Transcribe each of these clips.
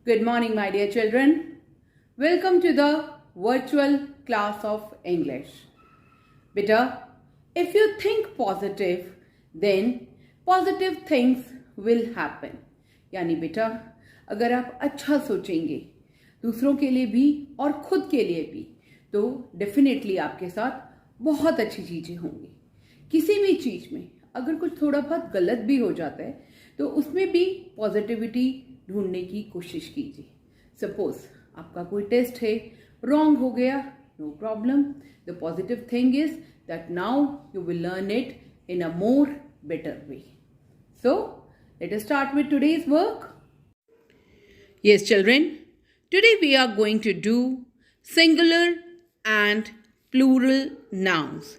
Good morning, my dear children. Welcome to the virtual class of English. Beta, if you think positive, then positive things will happen. यानी बेटा, अगर आप अच्छा सोचेंगे दूसरों के लिए भी और खुद के लिए भी, तो डेफिनेटली आपके साथ बहुत अच्छी चीजें होंगी. किसी भी चीज में अगर कुछ थोड़ा बहुत गलत भी हो जाता है तो उसमें भी पॉजिटिविटी ढूंढने की कोशिश कीजिए. सपोज आपका कोई टेस्ट है, रॉन्ग हो गया, no problem. The positive thing is that now you will learn it in a more better way. So let us start with today's work. Yes, children, today we are going to do singular and plural nouns.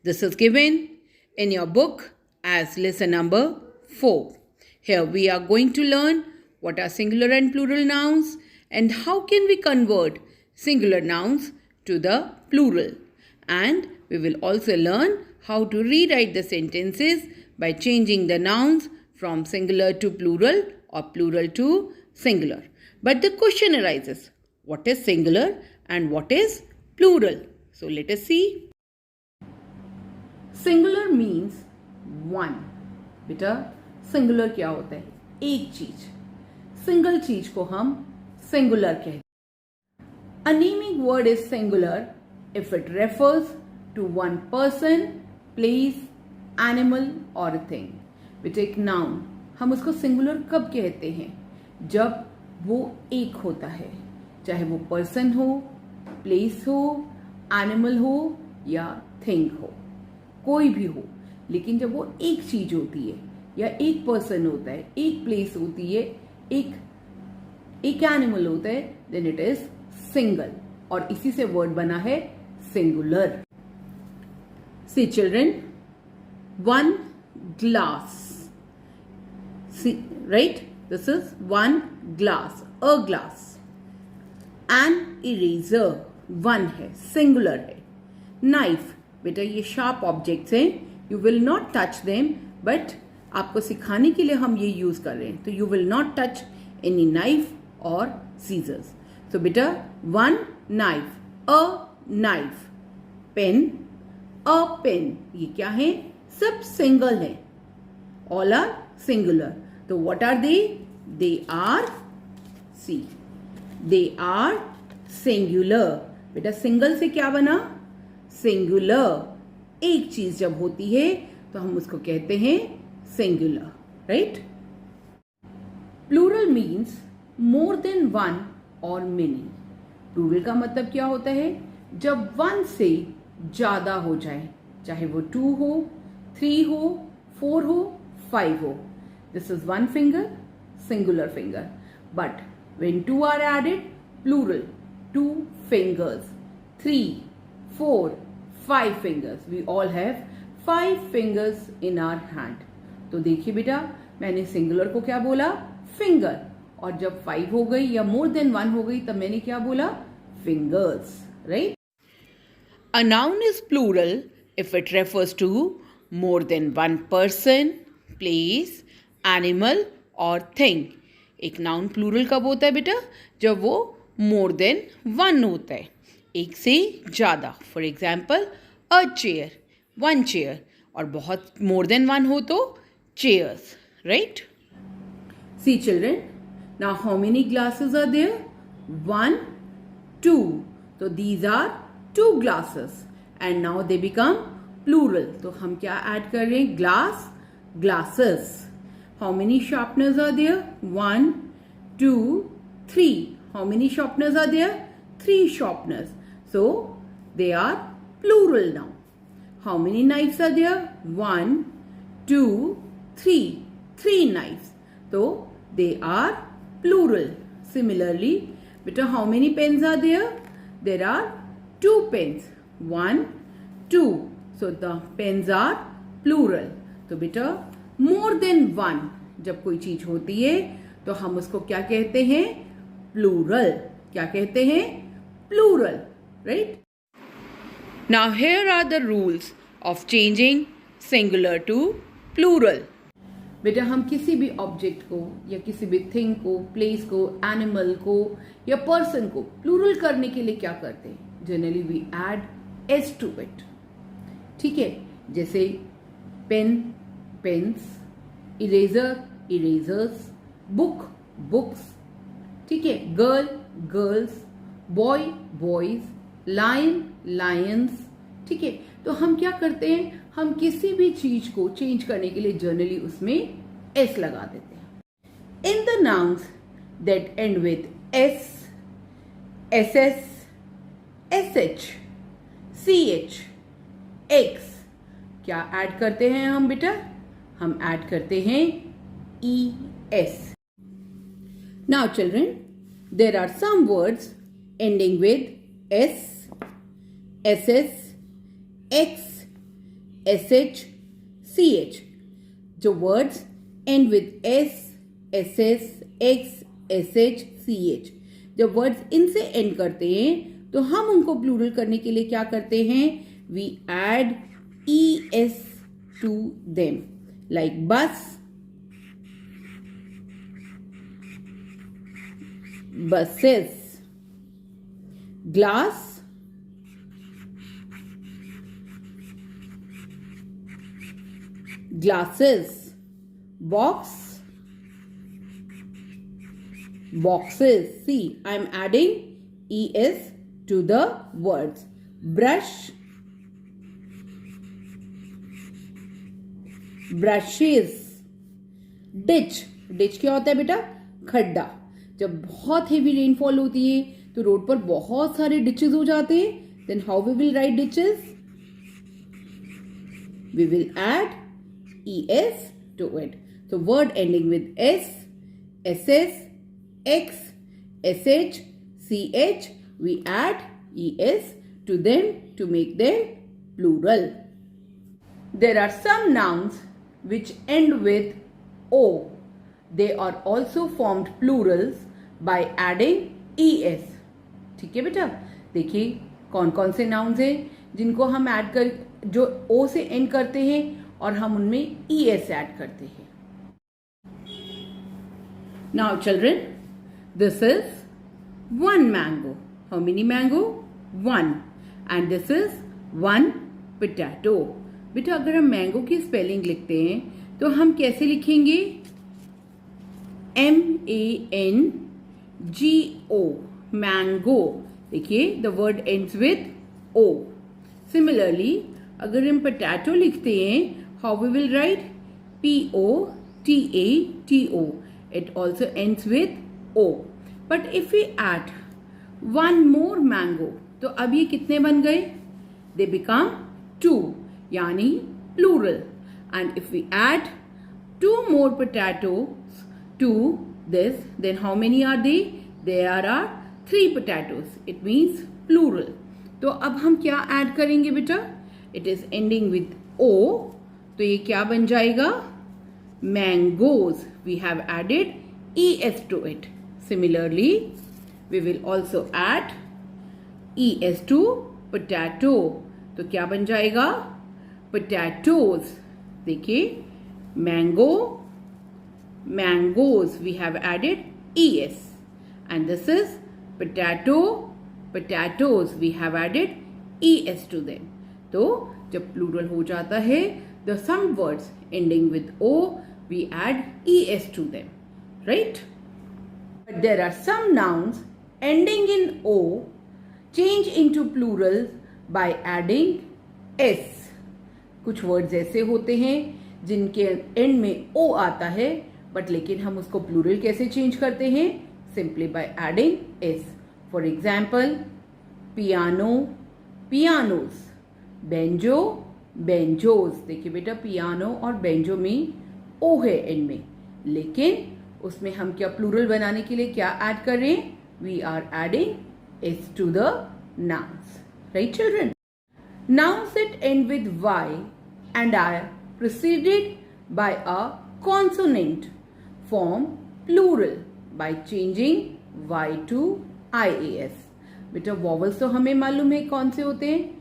This is given in your book as lesson number 4. Here we are going to learn what are singular and plural nouns and how can we convert singular nouns to the plural. And we will also learn how to rewrite the sentences by changing the nouns from singular to plural or plural to singular. But the question arises, what is singular and what is plural? So let us see. Singular means one. बेटा singular क्या होता है? एक चीज. Single चीज को हम singular कहते हैं. A naming word is singular if it refers to one person, place, animal or a thing. बेटा एक नाउन हम उसको सिंगुलर कब कहते हैं? जब वो एक होता है, चाहे वो पर्सन हो, प्लेस हो, एनिमल हो या थिंग हो, कोई भी हो. लेकिन जब वो एक चीज होती है या एक पर्सन होता है, एक प्लेस होती है, एक एनिमल होता है, देन इट इज सिंगल. और इसी से वर्ड बना है singular. See children, one glass. See right, this is one glass, a glass. An eraser, one है, singular है. Knife, बेटा ये sharp objects हैं, you will not touch them, but आपको सिखाने के लिए हम ये use कर रहे हैं. तो you will not touch any knife or scissors. So बेटा one knife, a knife. Pen, a pen. ये क्या है? सब single है. All are singular. तो what are they? They are, see, they are singular. बेटा सिंगल से क्या बना? सिंगुलर. एक चीज जब होती है तो हम उसको कहते हैं singular, right? Plural means more than one और मेनी. प्लूरल का मतलब क्या होता है? जब वन से ज्यादा हो जाए, चाहे वो 2 हो, 3 हो, 4 हो, 5 हो. This is one finger, singular finger. But when 2 are added, plural, 2 fingers, 3, 4, 5 fingers. We all have 5 fingers in our hand. तो देखिए बेटा, मैंने सिंगुलर को क्या बोला? फिंगर. और जब 5 हो गई या मोर देन 1 हो गई तब मैंने क्या बोला? Fingers, right? A noun is plural if it refers to more than one person, place, animal और थिंग. एक नाउन प्लूरल कब होता है बेटा? जब वो मोर देन वन होता है, एक से ज्यादा. For example a chair, one chair. और बहुत मोर देन वन हो तो chairs, right? See children, now how many glasses are there? 1, 2. तो these are 2 glasses and now they become plural. तो हम क्या ऐड कर रहे हैं? Glass, glasses. How many sharpeners are there? 1, 2, 3. How many sharpeners are there? 3 sharpeners. So they are plural now. How many knives are there? 1, 2, 3. 3 knives. So they are plural. Similarly, beta, how many pens are there? There are 2 pens. 1, 2. So the pens are plural. So beta, more than one जब कोई चीज होती है तो हम उसको क्या कहते हैं? प्लूरल. क्या कहते हैं? Plural, right? Now here are the rules of changing singular to plural. बेटा हम किसी भी ऑब्जेक्ट को या किसी भी थिंग को, प्लेस को, एनिमल को या पर्सन को प्लूरल करने के लिए क्या करते हैं? Generally we add S to it. ठीक है, जैसे pen, pens, eraser, erasers, book, books. ठीक है, girl, girls, boy, boys, lion, lions. ठीक है, तो हम क्या करते हैं, हम किसी भी चीज को चेंज करने के लिए जनरली उसमें एस लगा देते हैं। In the nouns that end with S, S S, S H, C H, X, क्या ऐड करते हैं हम बेटा? हम ऐड करते हैं E S. Now children, there are some words ending with S, S S, X, SH, CH. जो words end with S, SS, X, SH, CH, जब वर्ड्स इनसे एंड करते हैं तो हम उनको प्लूरल करने के लिए क्या करते हैं? We add ES to them, like bus, buses, glass, glasses, box, boxes. See, I am adding es to the words. Brush, brushes, ditch. ditch क्या होता है बेटा? खड्डा। जब बहुत हेवी रेनफॉल होती है तो रोड पर बहुत सारे डिचेस हो जाते हैं. Then how we will write ditches? We will add es to it. So word ending with s, ss, x, sh, ch, we add es to them to make them plural. There are some nouns which end with o. They are also formed plurals by adding es. ठीक है बेटा, देखिए कौन कौन से nouns हैं जिनको हम ऐड कर, जो o से एंड करते हैं और हम उनमें es ऐड करते हैं. Now children, this is one mango. How many mango? One. And this is one potato. बेटा अगर हम मैंगो की स्पेलिंग लिखते हैं तो हम कैसे लिखेंगे? MANGO, mango. देखिए the word ends with O. Similarly अगर हम पोटैटो लिखते हैं, how we will write? POTATO. It also ends with O. But if we add one more mango, तो अब ये कितने बन गए? They become two, यानी plural. And if we add two more potatoes to this, then how many are they? There are three potatoes. It means plural. तो अब हम क्या add करेंगे बेटा? It is ending with O. तो ये क्या बन जाएगा? Mangoes. We have added es to it. Similarly, we will also add es to potato. तो क्या बन जाएगा? Potatoes. देखिए mango, mangoes. We have added es. And this is potato, potatoes. We have added es to them. तो जब plural हो जाता है, the some words ending with O, we add es to them, right? But there are some nouns ending in O change into plural by adding s. कुछ words ऐसे होते हैं जिनके end में O आता है, but लेकिन हम उसको plural कैसे change करते हैं? Simply by adding s. For example, piano, pianos, banjo, banjos. देखिए बेटा पियानो और बेंजो में ओ है एंड में, लेकिन उसमें हम क्या प्लूरल बनाने के लिए क्या ऐड कर रहे हैं? We are adding S to the nouns, right children? Nouns that end with y and are preceded by a consonant form plural by changing y to ias. बेटा वॉवल्स तो हमें मालूम है कौन से होते हैं?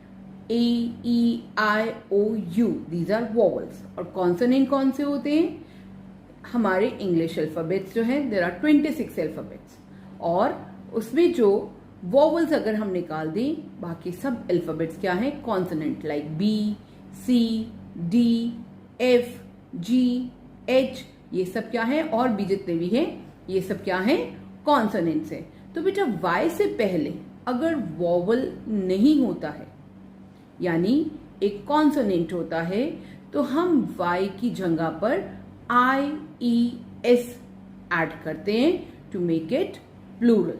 A, E, I, O, U. These are vowels. और कॉन्सोनेंट कौन से होते हैं? हमारे इंग्लिश अल्फाबेट्स जो है देयर आर 26 अल्फाबेट्स, और उसमें जो वोवल्स अगर हम निकाल दें, बाकी सब अल्फाबेट्स क्या हैं, कॉन्सोनेंट, लाइक बी, सी, डी, एफ, जी, एच, ये सब क्या है, और भी जितने भी हैं ये सब क्या है, कॉन्सोनेंट्स है। तो बेटा वाई से पहले अगर वोवल नहीं होता है, यानी एक कॉन्सोनेंट होता है, तो हम वाई की जगह पर आई ई एस ऐड करते हैं to make it plural.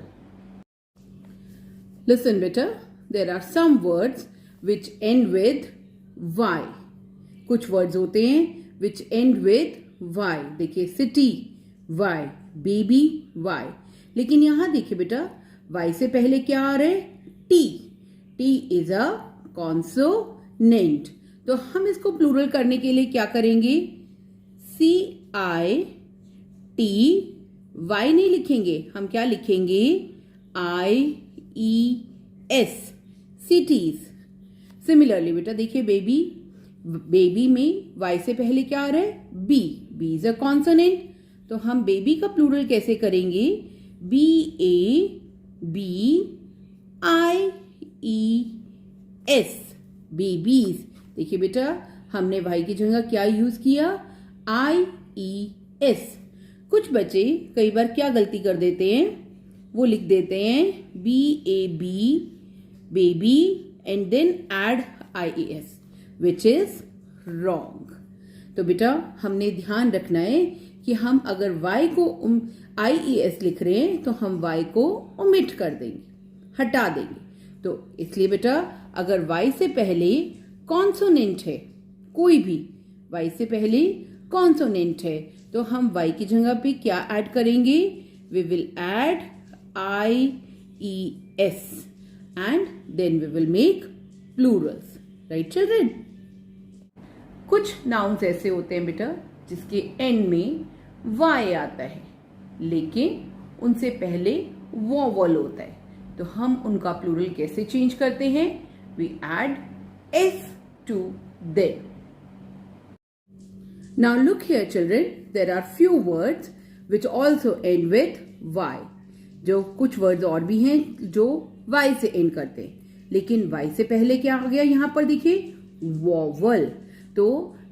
Listen बेटा, there are some words which end with Y. कुछ वर्ड्स होते हैं विच एंड विद वाई। देखिए सिटी वाई, बेबी वाई, लेकिन यहां देखिए बेटा वाई से पहले क्या आ रहा है, T. T is a consonant, तो हम इसको प्लूरल करने के लिए क्या करेंगे, सी आई टी वाई नहीं लिखेंगे, हम क्या लिखेंगे, आई ई एस, सिटीज। सिमिलरली बेटा देखिए बेबी, बेबी में वाई से पहले क्या आ रहा है, B. B is a consonant, तो हम बेबी का प्लूरल कैसे करेंगे, B A B I E S, babies. देखिए बेटा हमने वाई की जगह क्या यूज किया, आई ई एस। कुछ बच्चे कई बार क्या गलती कर देते हैं, वो लिख देते हैं B A B baby and then add I E S, which is wrong. तो बेटा हमने ध्यान रखना है कि हम अगर वाई को आई ई एस लिख रहे हैं तो हम वाई को ओमिट कर देंगे, हटा देंगे। तो इसलिए बेटा अगर वाई से पहले कॉन्सोनेंट है, कोई भी वाई से पहले कॉन्सोनेंट है, तो हम वाई की जगह पे क्या ऐड करेंगे, we will add I E S and then we will make plurals, right children. कुछ नाउन्स ऐसे होते हैं बेटा जिसके एंड में वाई आता है, लेकिन उनसे पहले वोवल होता है, तो हम उनका प्लूरल कैसे चेंज करते हैं, we add S to them. Now look here children, there are few words which also end with y. जो कुछ वर्ड्स और भी हैं जो y से एंड करते हैं, लेकिन y से पहले क्या आ गया यहाँ पर देखिए, वोवल। तो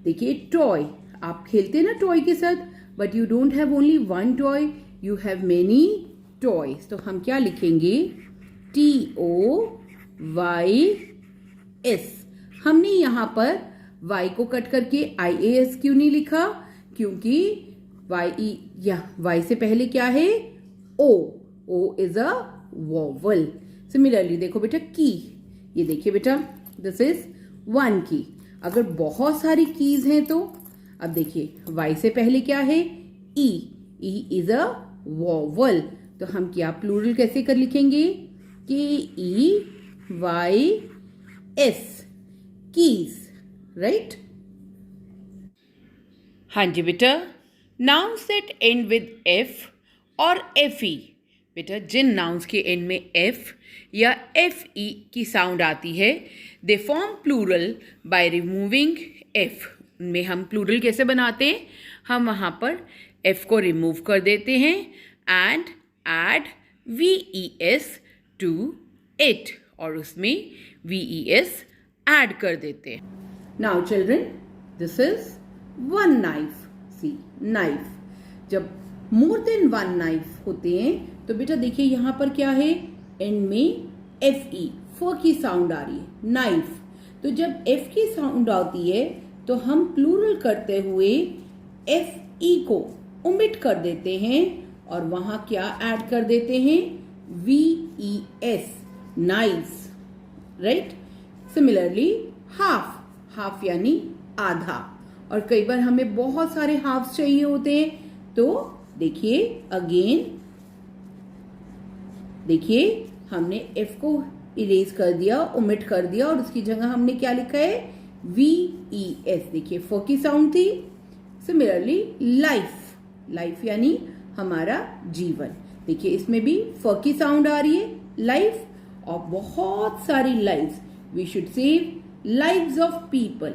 देखिए टॉय, आप खेलते हैं ना टॉय के साथ, but you don't have only one toy, you have many toys. तो हम क्या लिखेंगे, TOYS। हमने यहाँ पर y को कट करके IAS क्यों नहीं लिखा, क्योंकि y से पहले क्या है, O is a vowel. Similarly देखो बेटा की, ये देखिए बेटा दिस इज वन की। अगर बहुत सारी कीज हैं तो अब देखिए y से पहले क्या है, E इज अ वोवल, तो हम क्या प्लूरल कैसे कर लिखेंगे, KEYS, कीज, राइट। हाँ जी बेटा, nouns that end with F और FE, बेटा जिन नाउन्स के एंड में F या FE की साउंड आती है, they form plural by removing F। उनमें हम प्लूरल कैसे बनाते हैं, हम वहाँ पर F को रिमूव कर देते हैं and add VES to it, और उसमें VES ऐड कर देते हैं। Now children this is one knife, see knife. जब मोर देन वन नाइफ होते हैं तो बेटा देखिए यहाँ पर क्या है, एंड में FE फ की साउंड आ रही है, नाइफ। तो जब F की साउंड आती है तो हम प्लूरल करते हुए FE को ओमिट कर देते हैं और वहां क्या ऐड कर देते हैं, VES, knifes, right. Similarly half, half यानी आधा, और कई बार हमें बहुत सारे हाफ्स चाहिए होते हैं, तो देखिए अगेन, देखिए हमने F को इरेज कर दिया, ओमिट कर दिया, और उसकी जगह हमने क्या लिखा है, VES। देखिए फ की साउंड थी। सिमिलरली लाइफ, लाइफ यानी हमारा जीवन, देखिए इसमें भी फ की साउंड आ रही है, लाइफ, और बहुत सारी lives, we should save lives of people.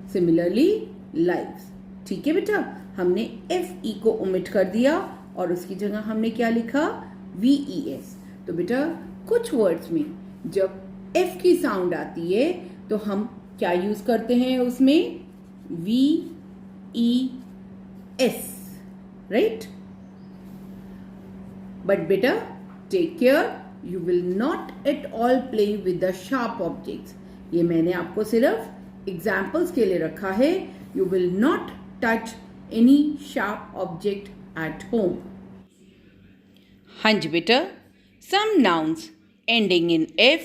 Similarly, lives. ठीक है बेटा, हमने एफ ई को ओमिट कर दिया और उसकी जगह हमने क्या लिखा, VES। तो बेटा कुछ वर्ड्स में जब एफ की साउंड आती है तो हम क्या यूज करते हैं उसमें, VES, राइट। बट बेटा take care, you will not at all play with the sharp objects. ये मैंने आपको सिर्फ एग्जाम्पल्स के लिए रखा है। You will not touch any sharp object at home. हाँ जी बेटा, some nouns ending in F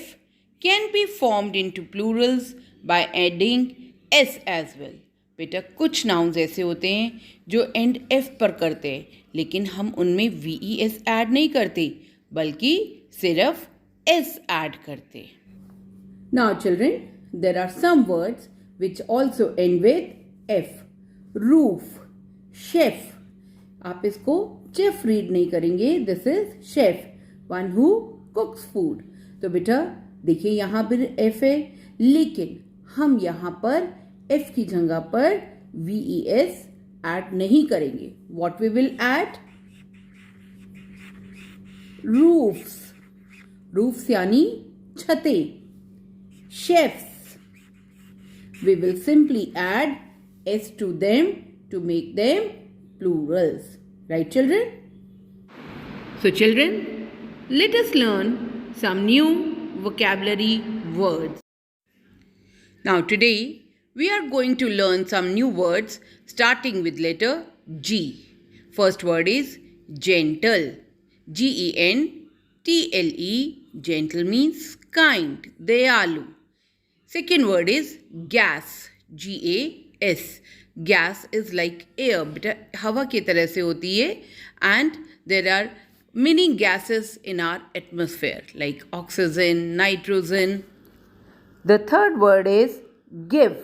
can be formed into plurals by adding S as well। बेटा कुछ नाउन्स ऐसे होते हैं जो एंड F पर करते हैं, लेकिन हम उनमें VES ऐड नहीं करते, बल्कि सिर्फ S ऐड करते। Now children, there are some words which also end with F। Roof, chef। आप इसको chef रीड नहीं करेंगे, this is chef, one who cooks food। तो बेटा देखिए यहाँ पर F है, लेकिन हम यहाँ पर F की जगह पर VES ऐड नहीं करेंगे। What we will add? Roofs। Roofs यानी छतें। Chefs। We will simply add S to them to make them plurals. Right, children? So children, let us learn some new vocabulary words. Now today we are going to learn some new words starting with letter G. First word is gentle. Gentle. Gentle means kind, dayalu. Second word is gas. Gas. Gas is like air, बेटा हवा की तरह से होती है, and there are many gases in our atmosphere like oxygen, nitrogen. The third word is give.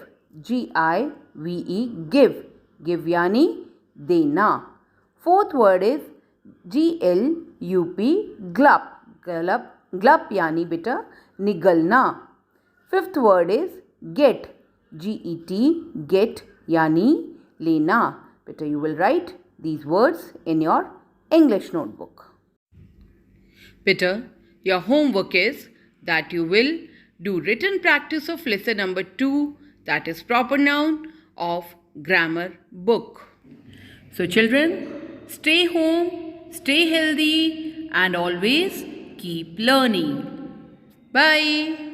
Give. Give यानी देना. Fourth word is glup. Glup यानी बेटा निगलना. Fifth word is get. Get यानी लेना. बेटा you will write these words in your English notebook. Peter, your homework is that you will do written practice of lesson number 2, that is proper noun of grammar book. So children, stay home, stay healthy and always keep learning. Bye.